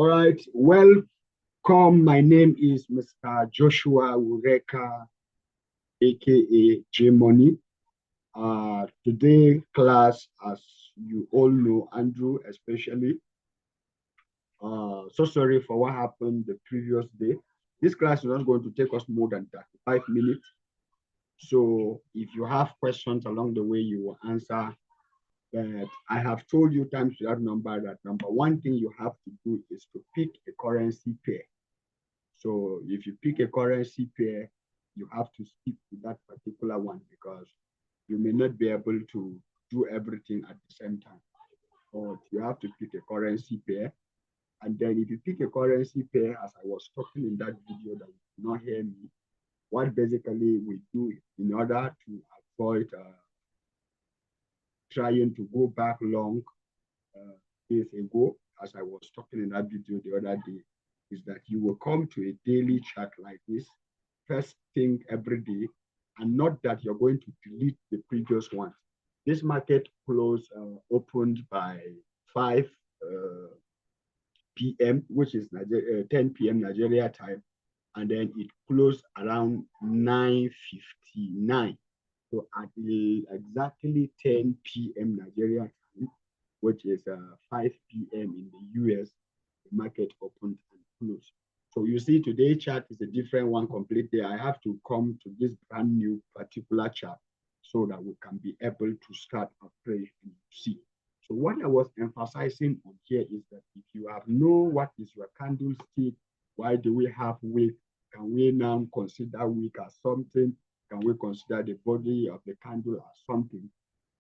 All right, welcome. My name is Mr. Joshua Ureka, aka J Money. Today class, as you all know, Andrew especially. So sorry for what happened the previous day. This class is not going to take us more than 35 minutes. So if you have questions along the way, you will answer. But I have told you times to that number one thing you have to do is to pick a currency pair. So if you pick a currency pair, you have to stick to that particular one because you may not be able to do everything at the same time. But you have to pick a currency pair. And then if you pick a currency pair, as I was talking in that video that you did not hear me, what basically we do in order to avoid trying to go back long days ago, as I was talking in that video the other day, is that you will come to a daily chart like this, first thing every day, and not that you're going to delete the previous one. This market close opened by 5 p.m., which is 10 p.m. Nigeria time, and then it closed around 9:59. So at exactly 10 p.m. Nigeria time, which is 5 p.m. in the US, the market opened and closed. So you see, today's chart is a different one completely. I have to come to this brand new particular chart so that we can be able to start a trade and see. So what I was emphasizing on here is that if you have know what is your candlestick, why do we have wick? Can we now consider wick as something? Can we consider the body of the candle as something?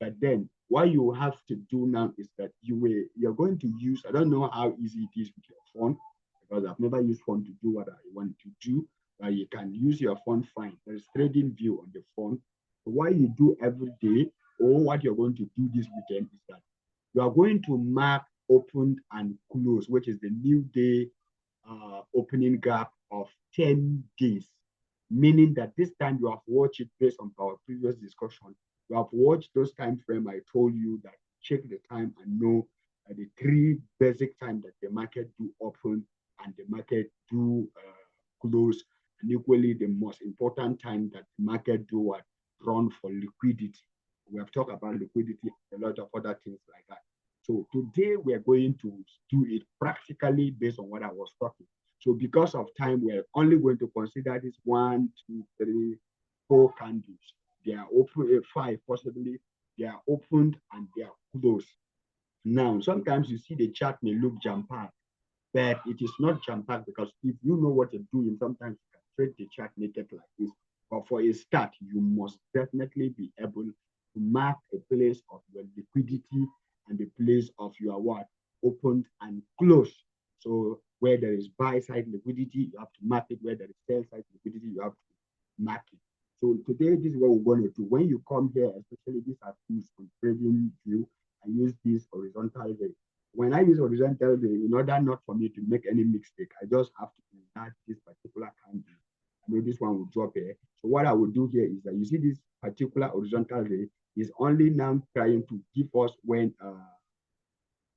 But then what you have to do now is that you're going to use, I don't know how easy it is with your phone, because I've never used phone to do what I want to do, but you can use your phone fine. There's trading view on the phone. So what you do every day, or what you're going to do this weekend, is that you are going to mark open and close, which is the new day opening gap of 10 days, meaning that this time you have watched it based on our previous discussion. You have watched those time frame. I told you that check the time and know the three basic time that the market do open and the market do close, and equally the most important time that the market do what run for liquidity. We have talked about liquidity and a lot of other things like that. So today we are going to do it practically based on what I was talking. So because of time, we're only going to consider this 1, 2, 3, 4 candles. They are open, 5 possibly. They are opened and they are closed. Now, sometimes you see the chart may look jam-packed, but it is not jam-packed because if you know what you're doing, sometimes you can trade the chart naked like this. But for a start, you must definitely be able to mark a place of your liquidity and the place of your what opened and closed. So where there is buy side liquidity, you have to mark it. Where there is sell side liquidity, you have to mark it. So today, this is what we're going to do. When you come here, especially these are tools on trading view, I use this horizontal ray. When I use horizontal ray, in order not for me to make any mistake, I just have to insert this particular candle. I know this one will drop here. So what I will do here is that you see this particular horizontal ray is only now trying to give us when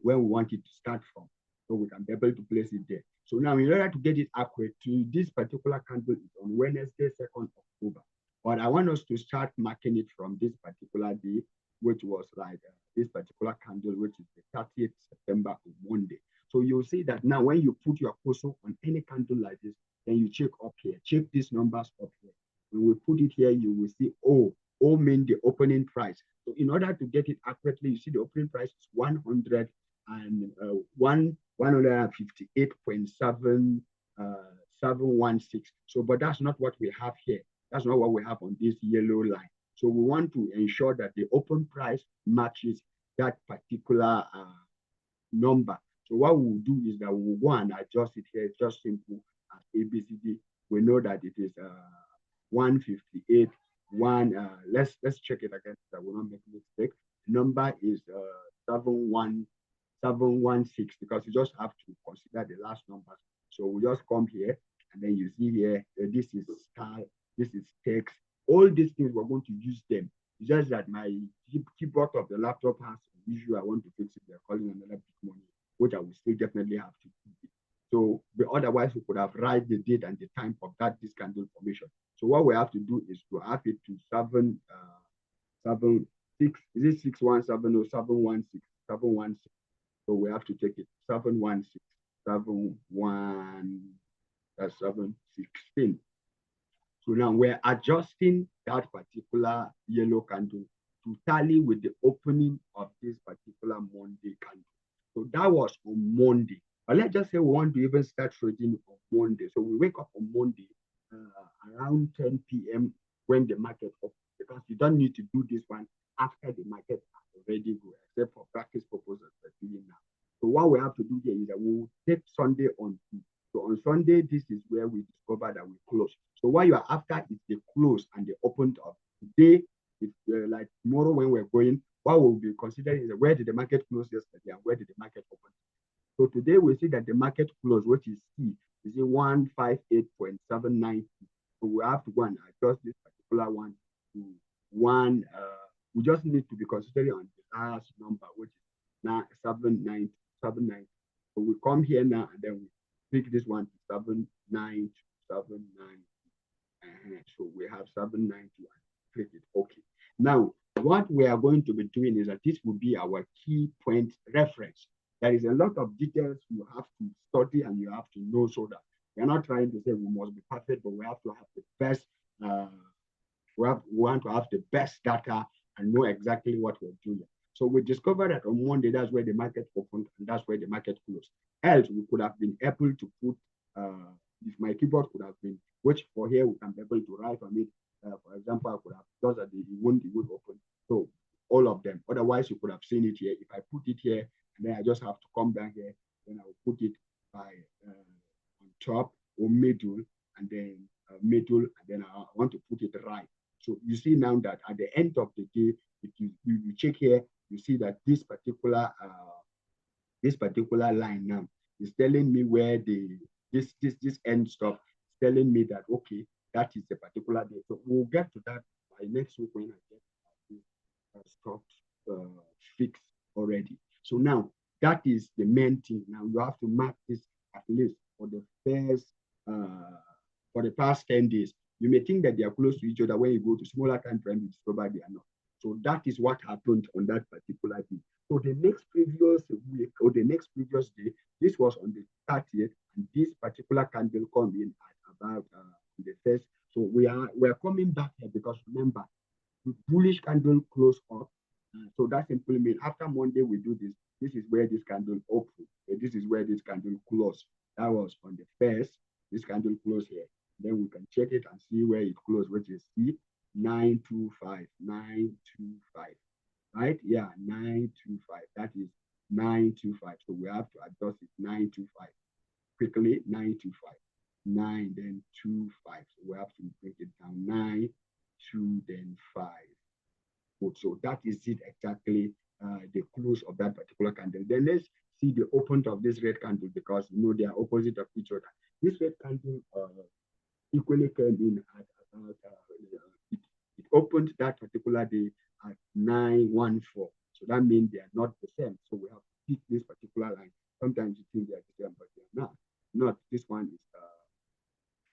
we want it to start from. So we can be able to place it there. So now in order to get it accurate to this particular candle is on Wednesday, 2nd October. But I want us to start marking it from this particular day, which was like this particular candle, which is the 30th September of Monday. So you'll see that now when you put your cursor on any candle like this, then you check up here, check these numbers up here. When we put it here, you will see O mean the opening price. So in order to get it accurately, you see the opening price is 158.7 716. So, but that's not what we have here. That's not what we have on this yellow line. So we want to ensure that the open price matches that particular number. So what we'll do is that we'll go and adjust it here. It's just simple as ABCD. We know that it is 158. Let's check it again so that we don't make a mistake. The number is 71716 because you just have to consider the last numbers. So we just come here and then you see here, this is star, this is text. All these things we're going to use them. It's just that my keyboard of the laptop has an issue. I want to fix it. They're calling another big money, which I will still definitely have to do. So otherwise we could have write the date and the time of this candle formation. So what we have to do is to have it to 7 6, is it 617 or 716? 716. So we have to take it 716, 716. So now we're adjusting that particular yellow candle to tally with the opening of this particular Monday candle. So that was on Monday. But let's just say we want to even start trading on Monday. So we wake up on Monday around 10 p.m. when the market opens, because you don't need to do this one after the market has already go, except for practice purposes we're doing now. So what we have to do here is that we will take Sunday on. So on Sunday, this is where we discover that we close. So what you are after is the close and the open of today. It's like tomorrow when we're going, what we'll be considering is where did the market close yesterday and where did the market open. So today we see that the market close, which is C, is 158.790. So we have to go and adjust this particular one to one. We just need to be considering on the last number, which is now 790. So we come here now and then we pick this one to 792, 790. So we have 790 and click it. Okay. Now, what we are going to be doing is that this will be our key point reference. There is a lot of details you have to study and you have to know, so that we're not trying to say we must be perfect, but we have to have the best, we want to have the best data and know exactly what we're doing. So we discovered that on Monday, that's where the market opened and that's where the market closed. Else, we could have been able to put, if my keyboard could have been, which for here we can be able to write on it. For example, I could have just that it won't open. So all of them. Otherwise, you could have seen it here. If I put it here, and then I just have to come down here, then I will put it by on top or middle, and then middle, and then I want to put it right. So you see now that at the end of the day, if you check here, you see that this particular line now is telling me where this end stop is telling me that okay, that is the particular day. So we'll get to that by next week when I get this stop fixed already. So now that is the main thing. Now you have to mark this at least for the past 10 days. You may think that they are close to each other. When you go to smaller time frame, you discover they are not. So that is what happened on that particular day. So the next previous week or the next previous day, this was on the 30th, and this particular candle come in at about the first. So we're coming back here because remember, the bullish candle close up. So that simply means after Monday we do this. This is where this candle open. This is where this candle close. That was on the first. This candle close here. Then we can check it and see where it closed, which is C 925. Right? Yeah, 925. That is 925. So we have to adjust it 925. Quickly, 925. 9, then 2, 5. So we have to break it down. 9, 2, then 5. So that is it exactly, the close of that particular candle. Then let's see the open of this red candle, because you know they are opposite of each other. This red candle equally came in at about it opened that particular day at 914. So that means they are not the same. So we have to pick this particular line. Sometimes you think they are the same, but they are not. Not this one is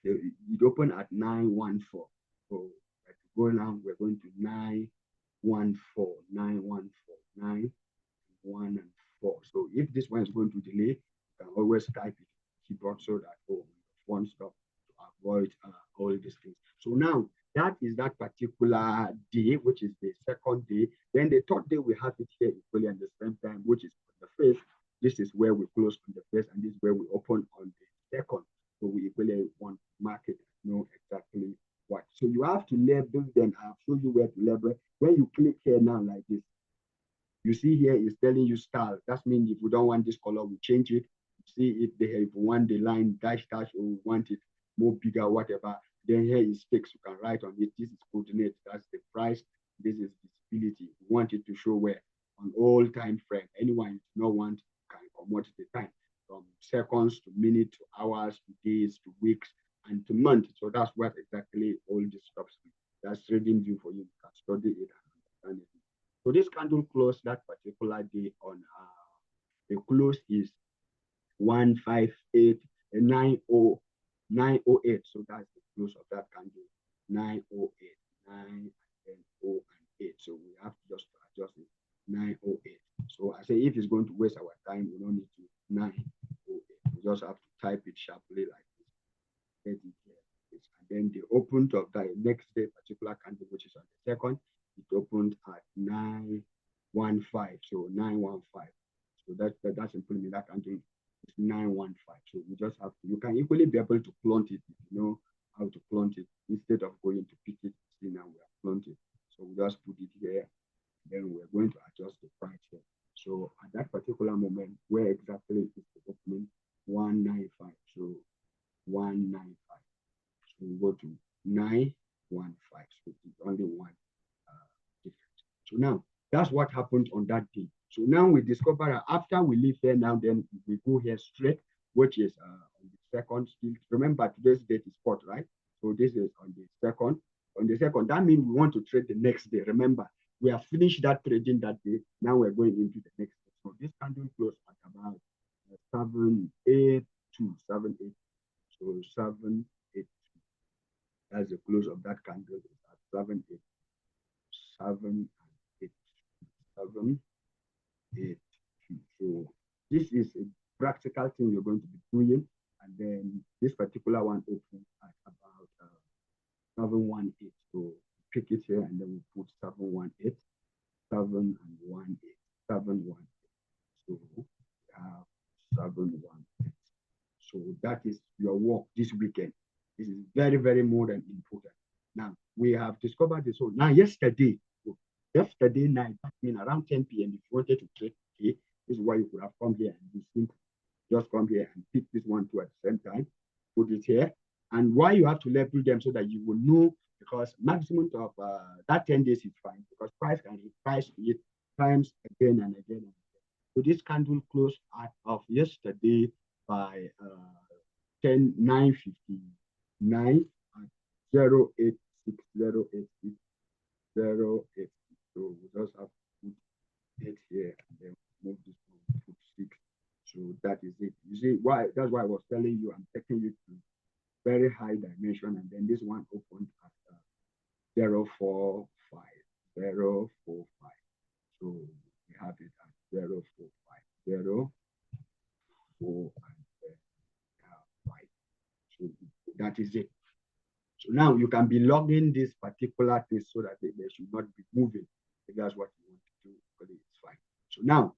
it opened at 914. So like go now, we're going to 914, 914, 9, 1 and 4. So if this one is going to delay, you can always type it keyboard so that one stop to avoid all these things. So now that is that particular day, which is the second day. Then the third day we have it here equally at the same time, which is on the 5th. This is where we close on the 1st, and this is where we open on the 2nd. So we equally want to mark it, know exactly what. So you have to label them. I'll show you where to label. When you click here now like this, you see here is telling you style. That means if we don't want this color, we change it. See if they have want the line dash dash, or we want it more bigger, whatever. Then here is text. You can write on it. This is coordinate. That's the price. This is visibility. We want it to show where on all time frame. Anyone you don't want can promote the time from seconds to minutes to hours to days to weeks and to months. So that's what exactly all this stuff is. That's trading view for you. You can study it and understand it. So this candle close that particular day on the close is 158. 908. So that's the close of that candle. 908, 9 and then O and 8. So we have to just adjust it. 908. So I say if it's going to waste our time, we don't need to 908. We just have to type it sharply like this. Get it here. And then the open of that next day particular candle, which is on the second, it opened at 915. So 915. So that simply means that candle is 915. So we just have to, you can equally be able to plant it if you know how to plant it instead of going to pick it. See, now we have planted. So we just put it here. Then we're going to adjust the price here. So at that particular moment, where exactly is the opening? 195. So 195. So we go to 915. So it's only one difference. So now that's what happened on that day. So now we discover that after we leave here now, then we go here straight, which is on the second still. Remember today's date is 4th, right? So this is on the second. On the second, that means we want to trade the next day. Remember, we have finished that trading that day. Now we're going into the next day. So this candle closed at about 782, 78. So 782. That's the close of that candle at 7, 8, 7, 8, 2. So this is a practical thing you're going to be doing. And then this particular one opens at about 718. So pick it here and then we put 718, 718, 718. So we have 718. So that is your work this weekend. This is very, very more than important. Now we have discovered this. So now yesterday night, I mean around 10 p.m. if you wanted to trade today, this is why you could have come here and be simple. Just come here and pick this one too at the same time, put it here. And why you have to label them so that you will know, because maximum of that 10 days is fine because price can reprice it times again and again and again. So this candle closed of yesterday by 10 9:59 at 086 086. So we just have to put 8 here and then move this one, put 6. So that is it. You see why? That's why I was telling you I'm taking you to very high dimension, and then this one opened at 045, 045. So we have it at 045, 0, 4, and 5. So that is it. So now you can be logging this particular thing so that they should not be moving. If that's what you want to do, it's fine. So now,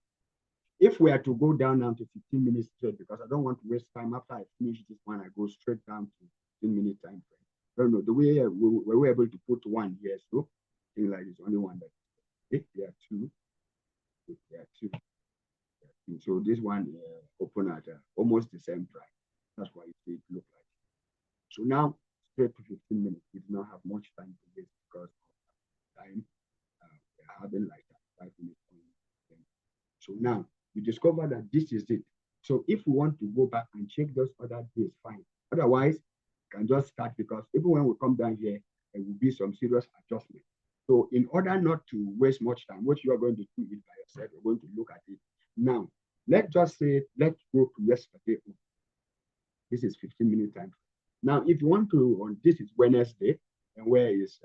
if we are to go down now to 15 minutes straight, because I don't want to waste time after I finish this one, I go straight down to 15-minute time frame. I don't know, the way we were able to put one here, so thing like this, only one that if there are two, if there are two. So this one open at almost the same price. That's why it look like. So now straight to 15 minutes. We do not have much time to waste because of time. We're having like 5 minutes. So now you discover that this is it. So if we want to go back and check those other days, fine. Otherwise, we can just start because even when we come down here, there will be some serious adjustment. So in order not to waste much time, what you are going to do is by yourself, you're going to look at it. Now, let's just say, let's go to yesterday. This is 15-minute time. Now, if you want to, this is Wednesday, and where is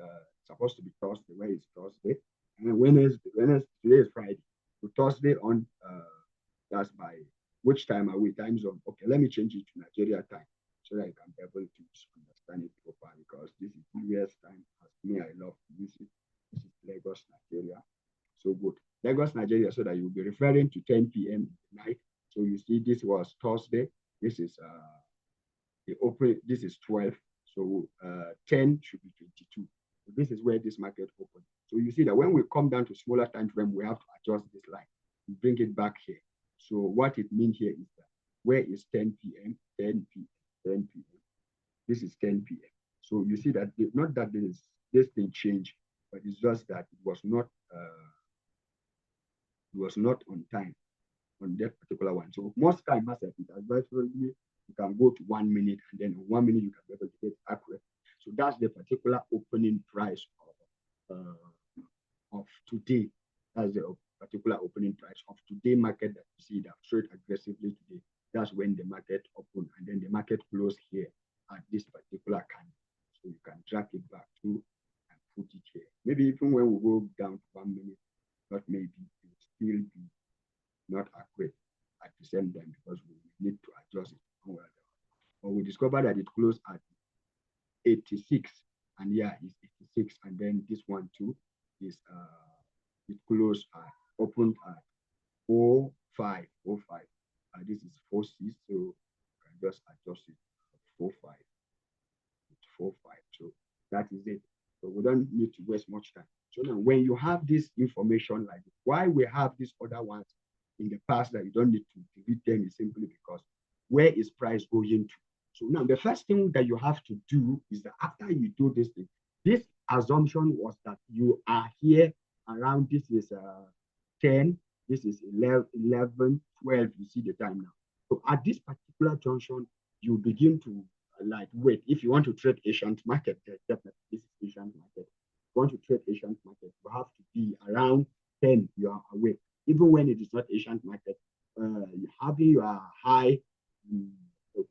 supposed to be Thursday, where is Thursday? And then Wednesday, today is Friday. So Thursday on, that's by which time are we? Time zone. Okay, let me change it to Nigeria time so that you can be able to understand it properly because this is US time. As me, I love to use it. This is Lagos, Nigeria. So good. Lagos, Nigeria, so that you'll be referring to 10 p.m. night. So you see, this was Thursday. This is the open. This is 12. So 10 should be 22. So this is where this market opened. So you see that when we come down to smaller time frame, we have to adjust this line, bring it back here. So what it means here is that where is 10 p.m., 10 p.m., 10 p.m. This is 10 p.m. So you see that not that this thing changed, but it's just that it was not on time on that particular one. So most time, as it advisory, you can go to 1 minute, and then in 1 minute you can be able to get accurate. So that's the particular opening price of today. That's the particular opening price of today market that you see that trade aggressively today. that's when the market opened, and then the market closed here at this particular candle. So you can drag it back to and put it here. Maybe even when we go down to 1 minute, not maybe, it will still be not accurate at the same time because we need to adjust it. But we discovered that it closed at 86, and yeah, it's 86, and then this one too is it closed at opened at 45. This is 46, so you can just adjust it 45. It's 45. So that is it. So we don't need to waste much time. So now when you have this information like this, why we have these other ones in the past that you don't need to delete them is simply because where is price going to? So now the first thing that you have to do is that after you do this thing, this assumption was that you are here around, this is 10, this is 11, 12, you see the time now. So at this particular junction, you begin to like wait. If you want to trade Asian market, definitely this is Asian market. If you want to trade Asian market, you have to be around 10, you are awake. Even when it is not Asian market, having your high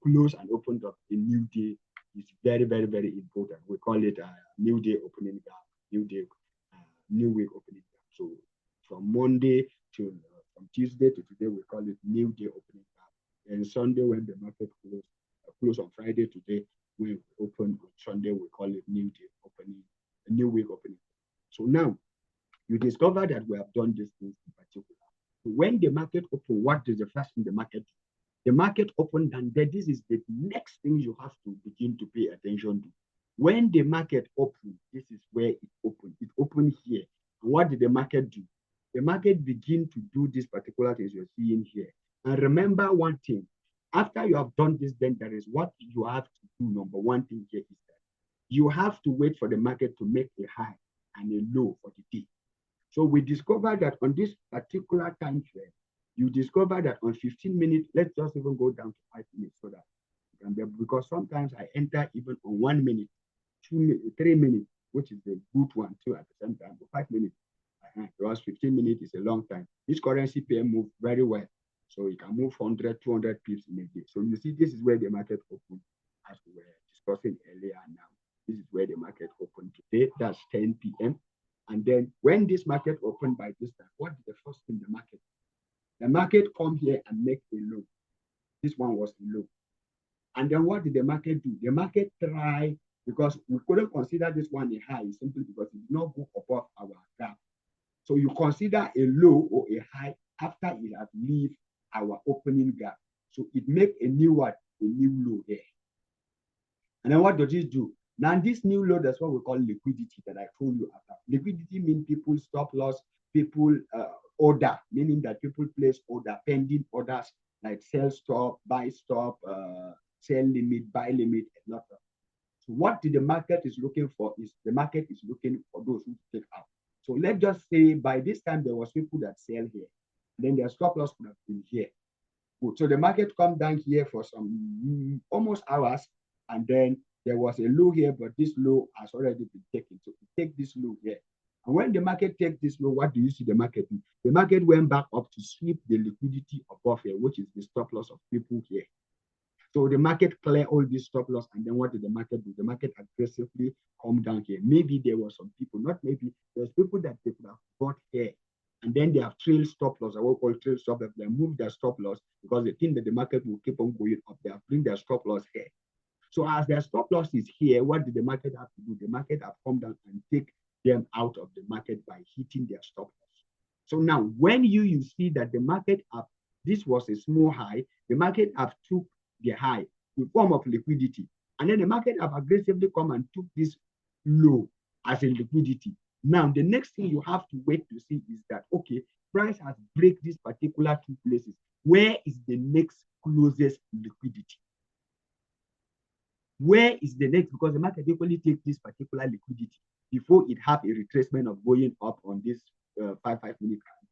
close and opened up a new day is very, very, very important. We call it a new day opening gap, new day, new week opening gap. So from Monday to from Tuesday to today, we call it new day opening gap. And Sunday, when the market close on Friday today, we open on Sunday, we call it new day opening, a new week opening. So now you discover that we have done these things in particular. So when the market open, what is the first thing the market do? The market opened, and then this is the next thing you have to begin to pay attention to. When the market opened, this is where it opened. It opened here. And what did the market do? The market begin to do this particular things you're seeing here. And remember one thing, after you have done this, then there is what you have to do. Number one thing here is that you have to wait for the market to make a high and a low for the day. So we discovered that on this particular time frame, you discover that on 15 minutes, let's just even go down to 5 minutes so that you can be, because sometimes I enter even on 1 minute, 2 minutes, 3 minutes, which is the good one too at the same time, but 5 minutes. Because 15 minutes is a long time. This currency pair move very well. So you can move 100, 200 pips in a day. So you see, this is where the market opened, as we were discussing earlier now. This is where the market opened today. That's 10 p.m. And then when this market opened by this time, what is the first thing the market? The market come here and make a low. This one was a low. And then what did the market do? The market try, because we couldn't consider this one a high simply because it did not go above our gap. So you consider a low or a high after it has leave our opening gap. So it make a new what? A new low here. And then what does it do? Now this new low, that's what we call liquidity that I told you about. Liquidity means people stop loss, people order, meaning that people place order, pending orders like sell stop, buy stop, sell limit, buy limit, and lot of. So what the market is looking for is the market is looking for those who take out. So let's just say by this time there was people that sell here, then their stop loss would have been here. Good. So the market come down here for some almost hours, and then there was a low here, but this low has already been taken. So take this low here. And when the market takes this low, what do you see the market do? The market went back up to sweep the liquidity above here, which is the stop loss of people here. So the market clear all these stop loss, and then what did the market do? The market aggressively come down here. Maybe there were some people, not maybe, there's people that they could have bought here, and then they have trail stop loss. I will call trail stop loss. They move their stop loss because they think that the market will keep on going up. They have bring their stop loss here. So as their stop loss is here, what did the market have to do? The market have come down and take them out of the market by hitting their stop loss. So now when you see that the market have, this was a small high, the market have took the high in form of liquidity. And then the market have aggressively come and took this low as a liquidity. Now, the next thing you have to wait to see is that, okay, price has break these particular two places. Where is the next closest liquidity? Where is the next? Because the market equally takes this particular liquidity before it have a retracement of going up on this 5-minute candle.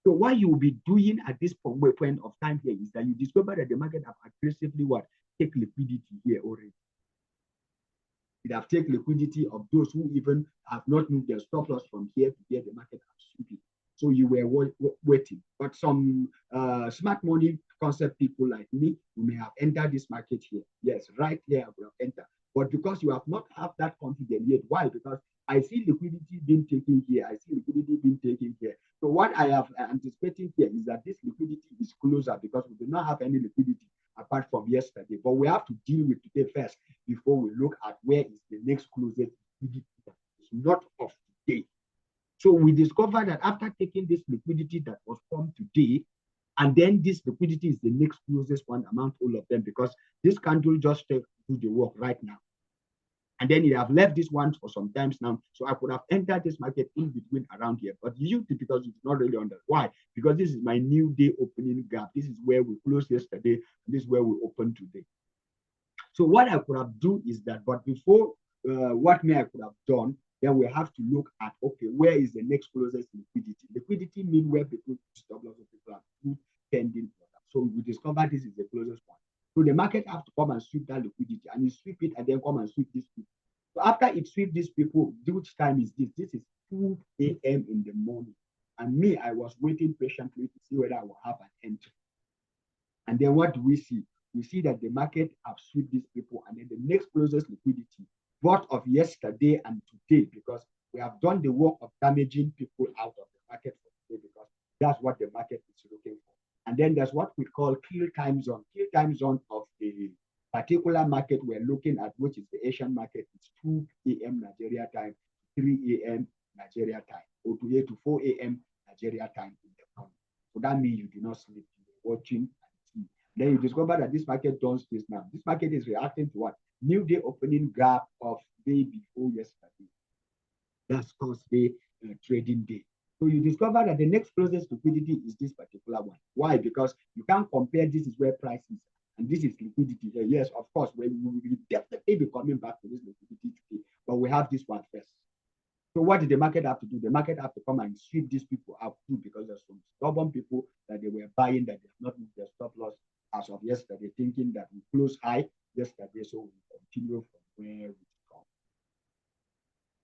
So what you will be doing at this point of time here is that you discover that the market have aggressively what? Take liquidity here already. It have taken liquidity of those who even have not moved their stop loss from here to here. The market have swept it. So you were waiting. But some smart money concept people like me, we may have entered this market here. Yes, right here I would have entered. But because you have not have that confidence yet, why? Because I see liquidity being taken here. I see liquidity being taken here. So what I have anticipating here is that this liquidity is closer because we do not have any liquidity apart from yesterday. But we have to deal with today first before we look at where is the next closest liquidity that is not of today. So we discovered that after taking this liquidity that was formed today, and then this liquidity is the next closest one among all of them because this candle just do the work right now. And then you have left this one for some times now. So I could have entered this market in between around here. But you, because it's not really under. Why? Because this is my new day opening gap. This is where we closed yesterday. And this is where we open today. So what I could have done is that, but before what me I could have done, then we have to look at, okay, where is the next closest liquidity? Liquidity means where people stop loss of people are pending. So we discover this is the closest one. So the market have to come and sweep that liquidity, and you sweep it and then come and sweep these people. So after it sweep these people, which time is this? This is 2 a.m. in the morning. And me, I was waiting patiently to see whether I will have an entry. And then what do we see? We see that the market have swept these people, and then the next closest liquidity, both of yesterday and today, because we have done the work of damaging people out of the market for today, because that's what the market is looking for. And then there's what we call kill time zone. Kill time zone of the particular market we're looking at, which is the Asian market. It's 2 a.m. Nigeria time, 3 a.m. Nigeria time, or 2 to 4 a.m. Nigeria time in the morning. So that means you do not sleep, you're watching and see. Then you discover that this market does this now. This market is reacting to what? New day opening gap of day before yesterday. That's Thursday trading day. So you discover that the next closest liquidity is this particular one. Why? Because you can't compare this is where price is and this is liquidity. Yes, of course, we will definitely be coming back to this liquidity today, but we have this one first. So what did the market have to do? The market have to come and sweep these people out too, because there's some stubborn people that they were buying that they have not moved their stop loss as of yesterday, thinking that we close high yesterday, so we continue from where we come.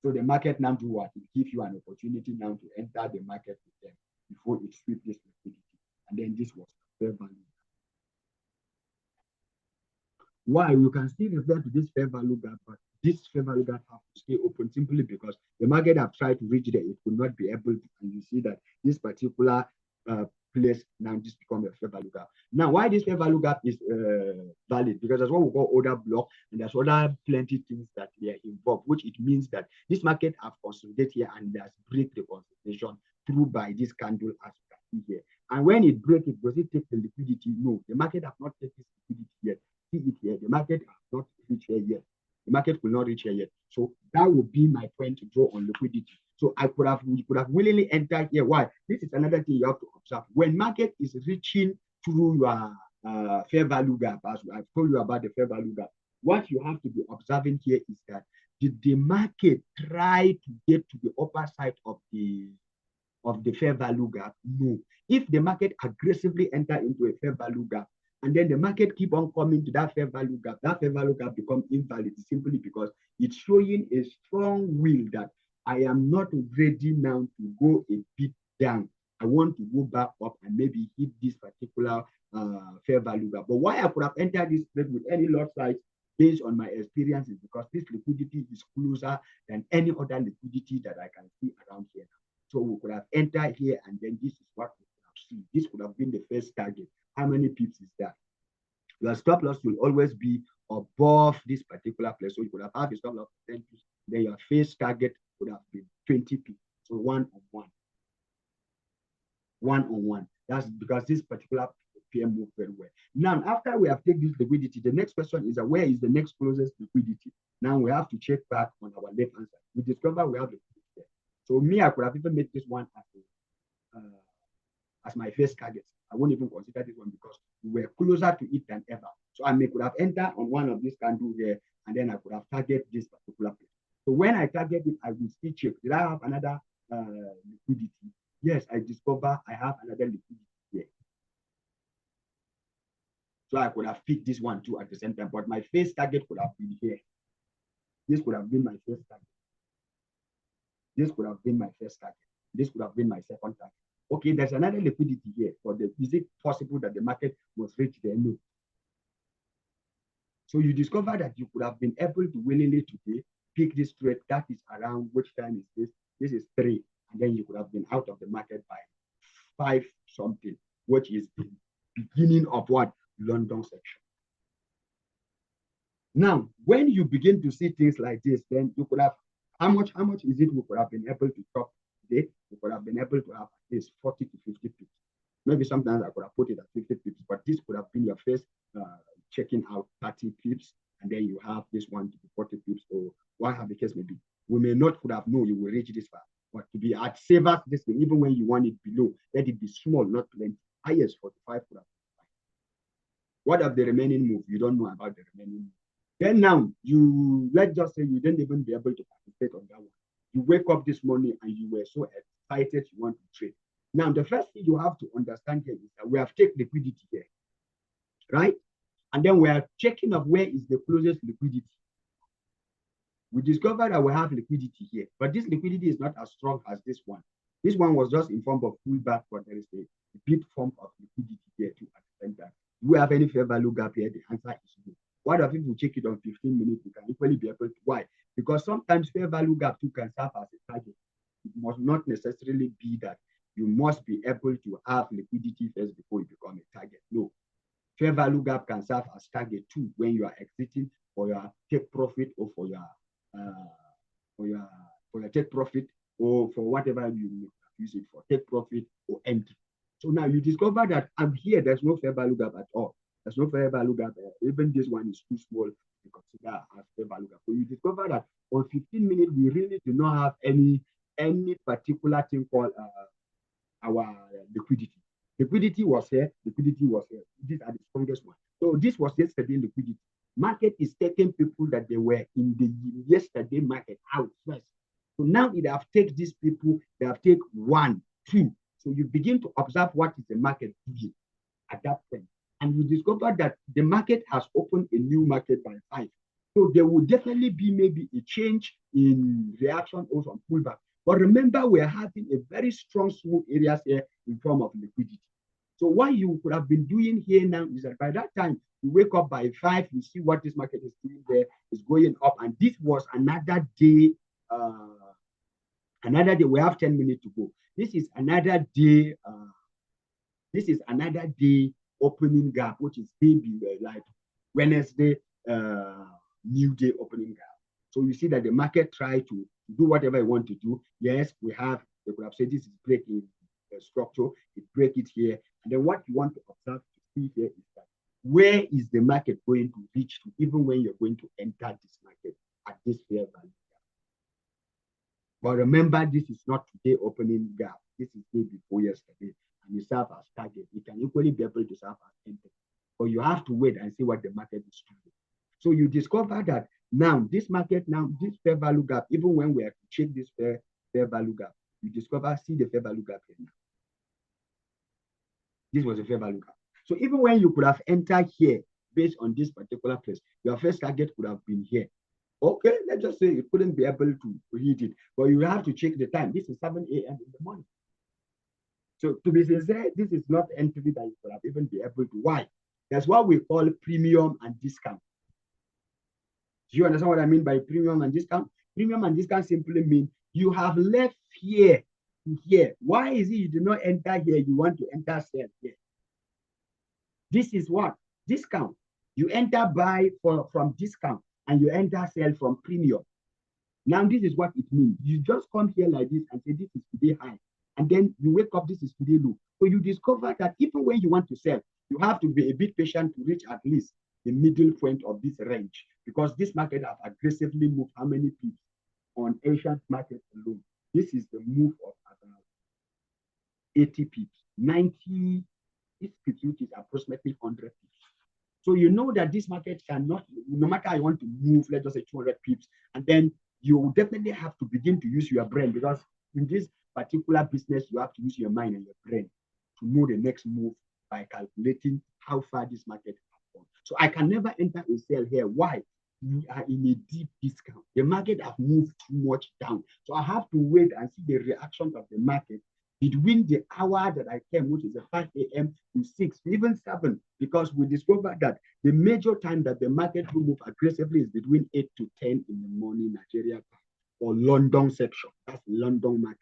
So the market now do what? It gives you an opportunity now to enter the market with them before it sweep this liquidity. And then this was fair value. Why? You can still refer to this fair value gap, but this fair value gap have to stay open simply because the market have tried to reach there. It could not be able to, and you see that this particular place now just become a fair value gap. Now, why this fair value gap is valid? Because that's what we call order block, and there's other plenty things that they are involved, which it means that this market have consolidated here and has break the consolidation through by this candle as you can see here. And when it breaks it, does it take the liquidity? No, the market have not taken this liquidity yet. See it here. The market has not reached here yet. The market will not reach here yet. So that would be my point to draw on liquidity. So we could have willingly entered here. Why? This is another thing you have to observe. When market is reaching through your fair value gap, as I've told you about the fair value gap, what you have to be observing here is that did the market try to get to the upper side of the fair value gap? No. If the market aggressively enter into a fair value gap, and then the market keep on coming to that fair value gap become invalid simply because it's showing a strong will that I am not ready now to go a bit down. I want to go back up and maybe hit this particular fair value gap. But why I could have entered this trade with any lot size based on my experience is because this liquidity is closer than any other liquidity that I can see around here. So we could have entered here, and then this is what we could have seen. This could have been the first target. How many pips is that? Your stop loss will always be above this particular place. So you could have had a stop loss of 10 pips, then your first target would have been 20 pips. So one on one. One on one. That's because this particular PM moved very well. Now, after we have taken this liquidity, the next question is where is the next closest liquidity? Now we have to check back on our left hand side. We discover we have liquidity there. So me, I could have even made this one as my first target. I won't even consider this one because we were closer to it than ever. So I could have entered on one of these candles here, and then I could have targeted this particular place. So when I target it, I will still check. Did I have another liquidity? Yes, I discover I have another liquidity here. So I could have picked this one too at the same time, but my first target could have been here. This could have been my first target. This could have been my first target. This could have been my second target. Okay, there's another liquidity here. Is it possible that the market must reach there? No. So you discover that you could have been able to willingly today pick this trade that is around which time is this? This is 3. And then you could have been out of the market by 5 something, which is the beginning of what? London section. Now, when you begin to see things like this, then you could have, how much is it we could have been able to chop today? We could have been able to have at least 40 to 50 pips. Maybe sometimes I could have put it at 50 pips, but this could have been your first checking out 30 pips, and then you have this one to be 40 pips, or whatever the case may be. We may not could have known you will reach this far, but to be at savers, this thing, even when you want it below, let it be small, not plenty. Highest 45 could have been fine. What of the remaining move? You don't know about the remaining move. Then now, let's just say you didn't even be able to participate on that one. You wake up this morning and you were so excited you want to trade. Now, the first thing you have to understand here is that we have taken liquidity here, right? And then we are checking of where is the closest liquidity. We discovered that we have liquidity here, but this liquidity is not as strong as this one. This one was just in form of pullback, but there is a big form of liquidity here too at the center. Do we have any fair value gap here? The answer is no. What if we check it on 15 minutes? We can equally be able to. Why? Because sometimes fair value gap too can serve as a target. It must not necessarily be that you must be able to have liquidity first before you become a target. No. Fair value gap can serve as target too when you are exiting for your take profit or for your take profit or for whatever you use it for, take profit or entry. So now you discover that I'm here, there's no fair value gap at all. There's no fair value gap. Even this one is too small to consider as fair value gap. So you discover that on 15 minutes, we really do not have any particular thing called our liquidity. Liquidity was here. Liquidity was here. These are the strongest ones. So this was yesterday liquidity. Market is taking people that they were in the yesterday market out first. So now it have taken these people, they have taken 1, 2. So you begin to observe what is the market doing at that point. And you discover that the market has opened a new market by 5. So there will definitely be maybe a change in reaction or some pullback. But remember, we are having a very strong smooth areas here in form of liquidity. So what you could have been doing here now is that by that time, you wake up by 5, you see what this market is doing there, is going up. And this was another day, we have 10 minutes to go. This is another day, opening gap, which is maybe like Wednesday, new day opening gap. So you see that the market tried to do whatever it want to do. Yes, they could have said this is breaking structure, it break it here. And then what you want to observe to see here is that where is the market going to reach to, even when you're going to enter this market at this fair value gap. But remember, this is not today opening gap. This is day before yesterday. And you serve as target. You can equally be able to serve as entry. But you have to wait and see what the market is doing. So you discover that now this market, this fair value gap, even when we have to check this fair value gap, you discover, see the fair value gap here now. This was a fair value gap. So even when you could have entered here based on this particular place, your first target could have been here. Okay, let's just say you couldn't be able to hit it, but you have to check the time. This is 7 a.m. in the morning. So to be sincere, this is not entry that you could have even be able to. Why? That's what we call premium and discount. Do you understand what I mean by premium and discount? Premium and discount simply mean you have left here to here. Why is it you do not enter here? You want to enter sell here. This is what? Discount. You enter buy from discount and you enter sell from premium. Now, this is what it means. You just come here like this and say, this is today high. And then you wake up, this is today low. So you discover that even when you want to sell, you have to be a bit patient to reach at least the middle point of this range, because this market has aggressively moved how many pips on Asian market alone? This is the move of about 80 pips, 90 pips, which is approximately 100 pips. So you know that this market cannot, no matter how you want to move, let's just say 200 pips, and then you definitely have to begin to use your brain, because in this particular business, you have to use your mind and your brain to know the next move by calculating how far this market has gone. So I can never enter a sell here. Why? We are in a deep discount. The market has moved too much down. So I have to wait and see the reaction of the market between the hour that I came, which is the 5 a.m. to 6, even 7, because we discovered that the major time that the market will move aggressively is between 8 to 10 in the morning, Nigeria time, or London section. That's London market.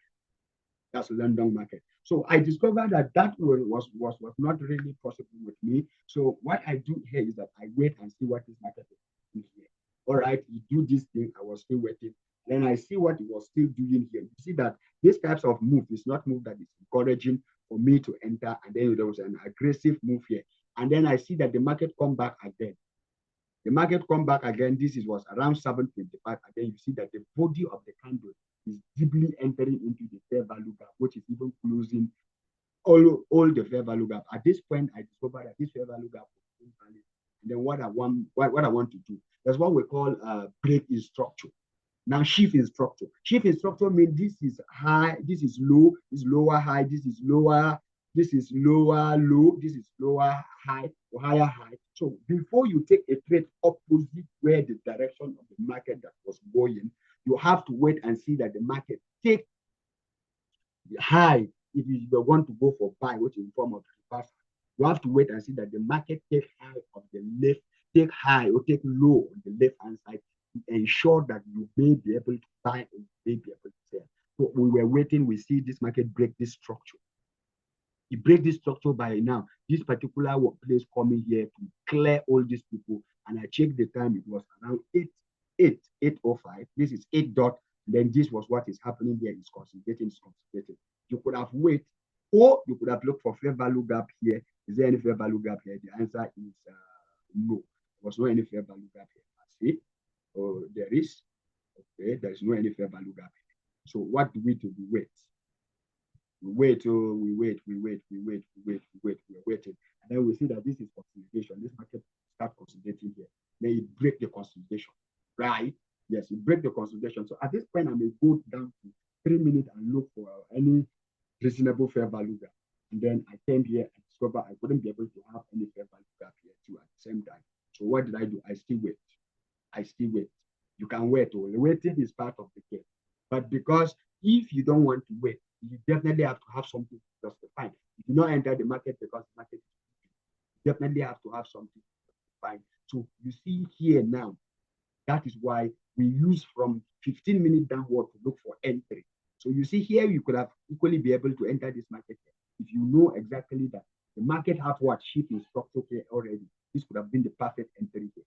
That's London market. So I discovered that was not really possible with me. So what I do here is that I wait and see what this market is doing here. All right, you do this thing. I was still waiting. Then I see what it was still doing here. You see that this types of move is not move that is encouraging for me to enter. And then there was an aggressive move here. And then I see that the market come back again. The market come back again. This is was around 725. Again, you see that the body of the candle is deeply entering into the fair value gap, which is even closing all the fair value gap. At this point, I discovered that this fair value gap was invalid. And then what I want to do, that's what we call break in structure. Now shift in structure. Shift in structure means this is high, this is low, this is lower high, this is lower, this is lower low, this is lower high or higher high. So before you take a trade opposite where the direction of the market that was going, you have to wait and see that the market take the high. If you want to go for buy, which is in form of reversal, you have to wait and see that the market take high of the left, take high or take low on the left hand side to ensure that you may be able to buy and may be able to sell. So we were waiting, we see this market break this structure. It break this structure by now. This particular place coming here to clear all these people. And I checked the time, it was around 8:05. This is 8 dot. Then this was what is happening here. It's consolidating. You could have waited, or you could have looked for fair value gap here. Is there any fair value gap here? The answer is no. There was no any fair value gap here. See, oh, there is. Okay, there is no any fair value gap here. So what do we do? We wait. We wait, oh, we wait. We're waiting. And then we see that this is consolidation. This market start consolidating here. Then it break the consolidation, right? Yes, it break the consolidation. So at this point, I may go down to 3 minutes and look for any reasonable fair value gap. And then I came here and discovered I wouldn't be able to have any fair value gap here too at the same time. So what did I do? I still wait. You can wait. Waiting is part of the game. But because if you don't want to wait, you definitely have to have something to justify. If you not enter the market because the market, you definitely have to have something to justify. So you see here now, that is why we use from 15 minutes downward to look for entry. So you see here, you could have equally be able to enter this market if you know exactly that the market have what shift in structure here already. This could have been the perfect entry here.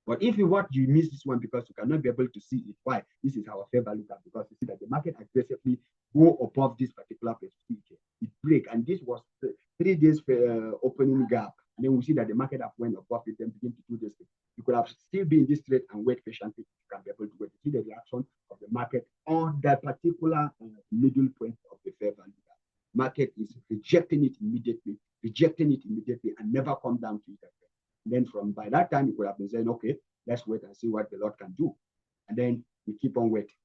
But if you what you miss this one because you cannot be able to see it, why? This is our fair value gap because you see that the market aggressively go above this particular place. It break, and this was 3 days opening gap, and then we see that the market have went above it and begin to do this thing. You could have still been in this trade and wait patiently. You can be able to wait to see the reaction of the market on that particular middle point of the fair value gap. Market is rejecting it immediately, and never come down to it again. Then from by that time, you could have been saying, okay, let's wait and see what the Lord can do. And then we keep on waiting.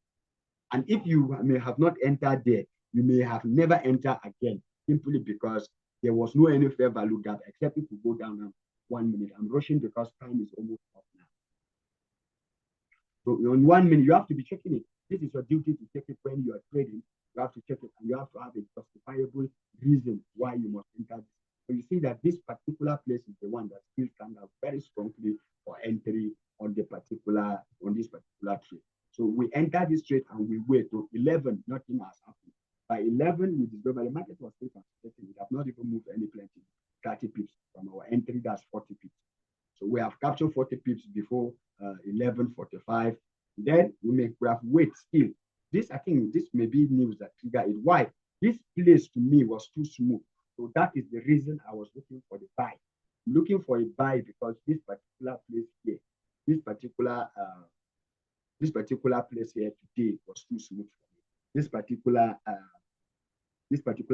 And if you may have not entered there, you may have never entered again, simply because there was no any fair value gap, except if you go down now 1 minute. I'm rushing because time is almost up now. So in 1 minute, you have to be checking it. This is your duty to check it when you are trading. You have to check it, and you have to have a justifiable reason why you must enter this. So you see that this particular place is the one that still stands out very strongly for entry on this particular trade. So we enter this trade and we wait to 11, nothing has happened. By 11, we discover the market was still consolidating. We have not even moved any plenty, 30 pips from our entry, that's 40 pips. So we have captured 40 pips before 11:45. Then we have wait still. I think this may be news that trigger it. Why? This place to me was too smooth. So that is the reason I was looking for the buy. Looking for a buy because this particular place here, this particular place here today was too smooth for me. This particular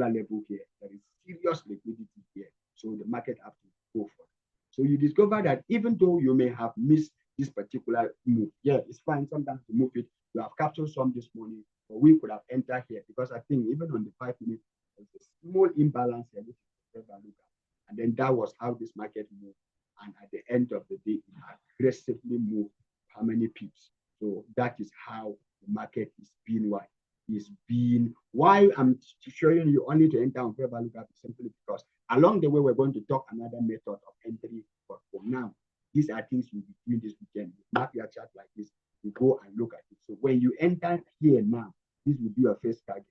level here, there is serious liquidity here. So the market have to go for it. So you discover that even though you may have missed this particular move, yeah, it's fine sometimes to move it. You have captured some this morning, but we could have entered here because I think even on the 5 minutes, there's a small imbalance here, which is the value gap. And then that was how this market moved. And at the end of the day, it aggressively moved how many pips. So that is how the market is being wide. is being, why I'm showing you only to enter on fair value gap is simply because along the way we're going to talk another method of entry, but for now, these are things you'll be doing this weekend. You mark your chart like this, you go and look at it. So when you enter here now, this will be your first target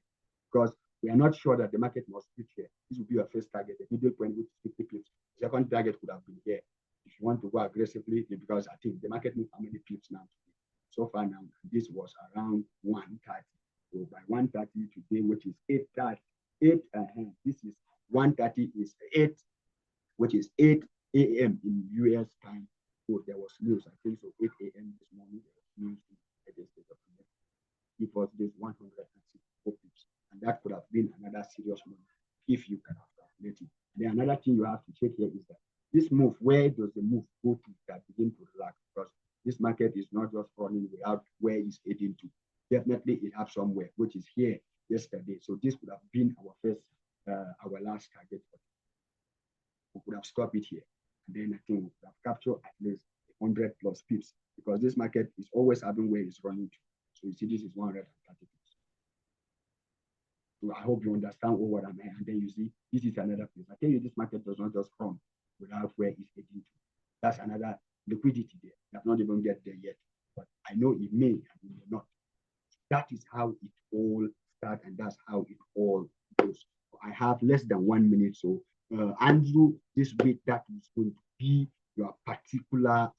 because we are not sure that the market must reach here. This will be your first target. The middle point which is 50 pips. The second target could have been here. If you want to go aggressively, because I think the market moved how many pips now? So far now, this was around 130. So by 130 today, which is 8:30, this is 130 is 8, which is 8 a.m. in US time. So there was news, I think so 8 a.m. this morning, there was news in the United States of America. It was this 164 pips. And that could have been another serious money if you can have calculated. And then another thing you have to check here is that this move, where does the move go to that begin to relax? Because this market is not just running without where it's heading to. Definitely it has somewhere, which is here yesterday. So this would have been our first, our last target. We could have stopped it here. And then I think we could have captured at least 100 plus pips because this market is always having where it's running to. So you see, this is 130 pips. So I hope you understand what I'm saying. And then you see, this is another place. I tell you, this market does not just run without where it's heading to. That's another liquidity there. You have not even get there yet. But I know it may and it may not. That is how it all starts, and that's how it all goes. I have less than 1 minute. So, Andrew, this week that is going to be your particular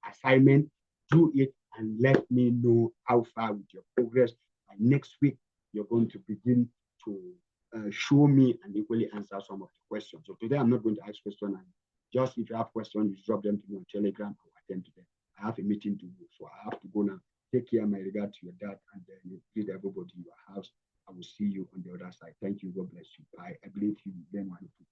assignment. Do it and let me know how far with your progress. And next week, you're going to begin to show me and equally answer some of the questions. So today, I'm not going to ask questions. And just if you have questions, you drop them to me on Telegram. I'll attend to them. I have a meeting to do, so I have to go now. Take care, my regard to your dad, and then you greet everybody in your house. I will see you on the other side. Thank you. God bless you. Bye. I believe you then want to